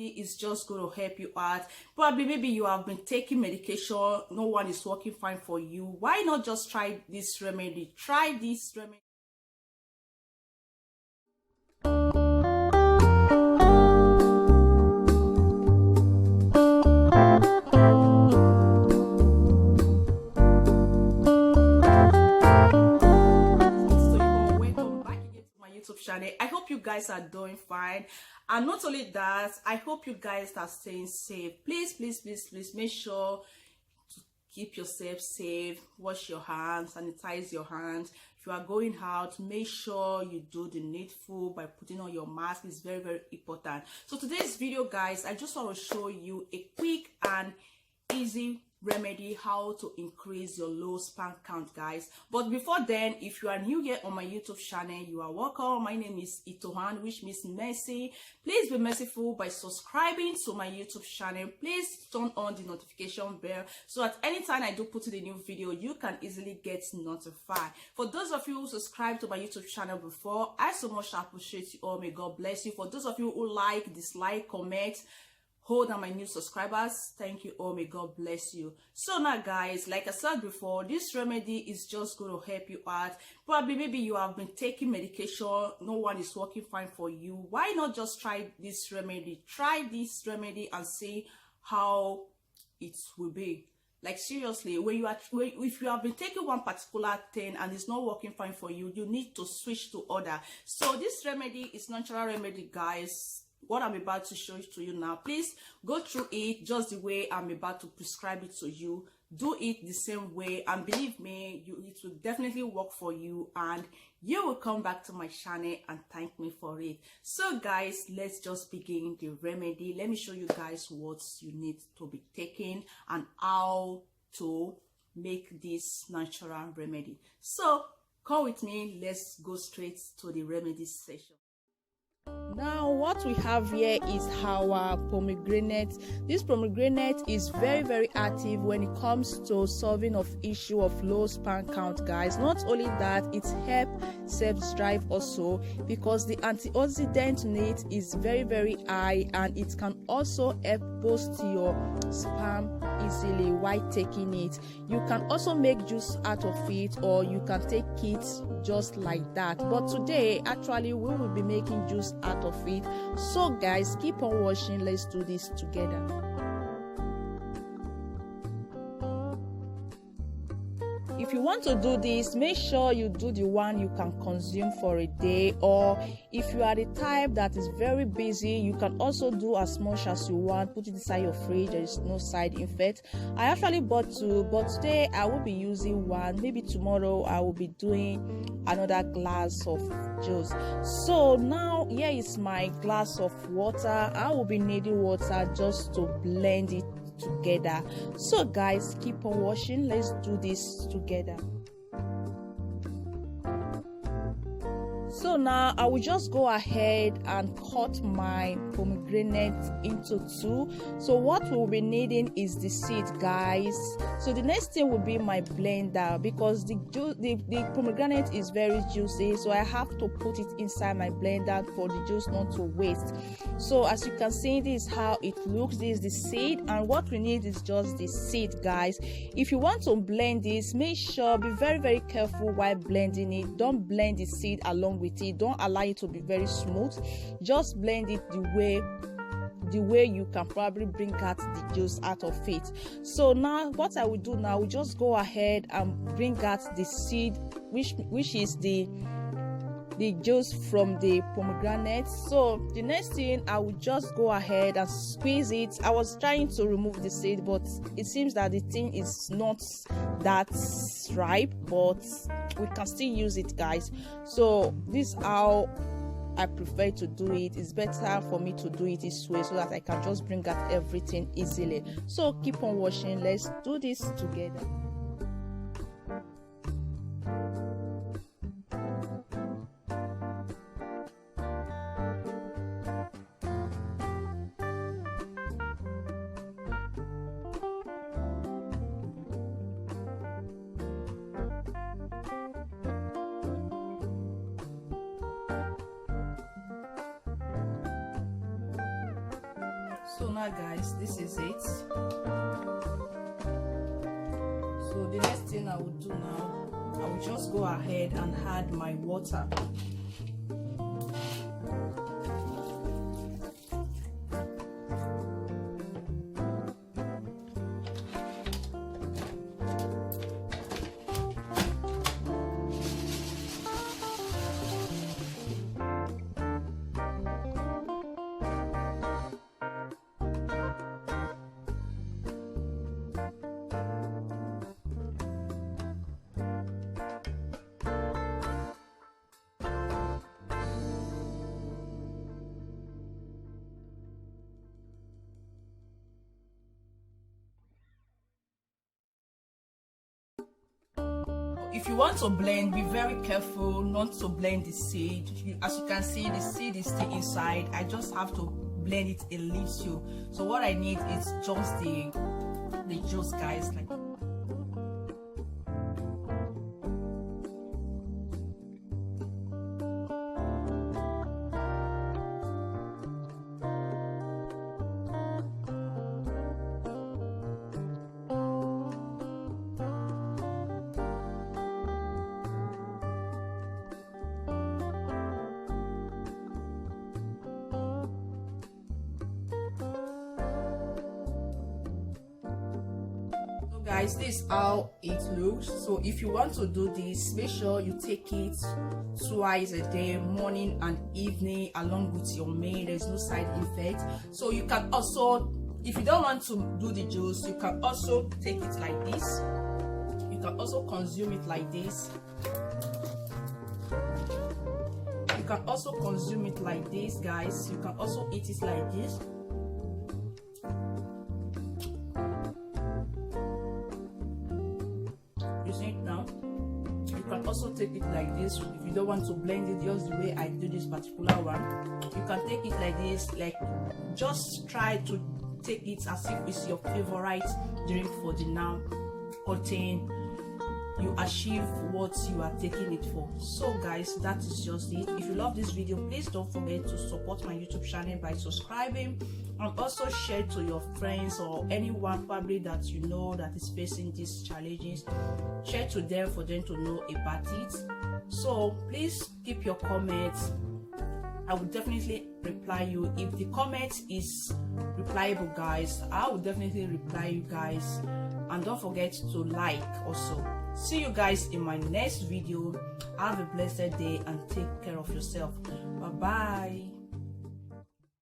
remedy is just going to help you out. Probably maybe you have been taking medication, no one is working fine for you. Why not just try this remedy? Try this remedy. Channel. I hope you guys are doing fine, and not only that, I hope you guys are staying safe. Please make sure to keep yourself safe. Wash your hands, sanitize your hands. If you are going out, make sure you do the needful by putting on your mask. It's very important. So today's video, guys, I just want to show you a quick and easy remedy how to increase your low sperm count, guys. But before then, if you are new here on my YouTube channel, you are welcome. My name is Itohan, which means mercy. Please be merciful by subscribing to my YouTube channel. Please turn on the notification bell so that anytime I do put in a new video, you can easily get notified. For those of you who subscribe to my YouTube channel before, I so much appreciate you all. May God bless you. For those of you who like, dislike, comment, hold on my new subscribers, thank you all. May God bless you. So now, guys, like I said before, this remedy is just going to help you out. Probably maybe you have been taking medication, no one is working fine for you. Why not just try this remedy? Try this remedy and see how it will be. Like seriously, if you have been taking one particular thing and it's not working fine for you, you need to switch to other. So this remedy is natural remedy, guys. What I'm about to show to you now, please go through it just the way I'm about to prescribe it to you. Do it the same way, and believe me, it will definitely work for you, and you will come back to my channel and thank me for it. So guys, let's just begin the remedy. Let me show you guys what you need to be taking and how to make this natural remedy. So come with me, let's go straight to the remedy session. Now what we have here is our pomegranate. This pomegranate is very active when it comes to solving of issue of low sperm count, guys. Not only that, it helps sex drive also because the antioxidant in it is very high, and it can also help boost your sperm easily while taking it. You can also make juice out of it, or you can take it just like that. But today actually we will be making juice out of it. So guys, keep on watching. Let's do this together. If you want to do this, make sure you do the one you can consume for a day, or if you are the type that is very busy, you can also do as much as you want. Put it inside your fridge. There is no side effect. I actually bought two, but today I will be using one. Maybe tomorrow I will be doing another glass of juice. So now here is my glass of water. I will be needing water just to blend it together. So guys, keep on watching. Let's do this together. So now I will just go ahead and cut my pomegranate into two. So what we'll be needing is the seed, guys. So the next thing will be my blender, because the pomegranate is very juicy, so I have to put it inside my blender for the juice not to waste. So as you can see, this is how it looks. This is the seed, and what we need is just the seed, guys. If you want to blend this, make sure be very careful while blending it. Don't blend the seed along with it. Don't allow it to be very smooth. Just blend it the way you can probably bring out the juice out of it. So now what I will do now, we just go ahead and bring out the seed, which is the juice from the pomegranate. So the next thing, I will just go ahead and squeeze it. I was trying to remove the seed, but it seems that the thing is not that ripe, but we can still use it, guys. So this is how I prefer to do it. It's better for me to do it this way so that I can just bring out everything easily. So keep on watching. Let's do this together. So now guys, this is it. So the next thing I will do now, I will just go ahead and add my water. If you want to blend, be very careful not to blend the seed. As you can see, the seed is still inside. I just have to blend it a little. So what I need is just the juice, guys. Like, guys, this is how it looks. So if you want to do this, make sure you take it twice a day, morning and evening, along with your meal. There's no side effect. So you can also, if you don't want to do the juice, you can also take it like this. You can also consume it like this. You can also consume it like this, guys. You can also eat it like this. Now you can also take it like this. If you don't want to blend it just the way I do this particular one, you can take it like this. Like, just try to take it as if it's your favorite drink for the now until you achieve what you are taking it for. So guys, that is just it. If you love this video, please don't forget to support my YouTube channel by subscribing, and also share to your friends or anyone probably that you know that is facing these challenges. Share to them for them to know about it. So please keep your comments. I will definitely reply you. If the comment is replyable, guys, I will definitely reply you guys. And don't forget to like also. See you guys in my next video. Have a blessed day and take care of yourself. Bye bye.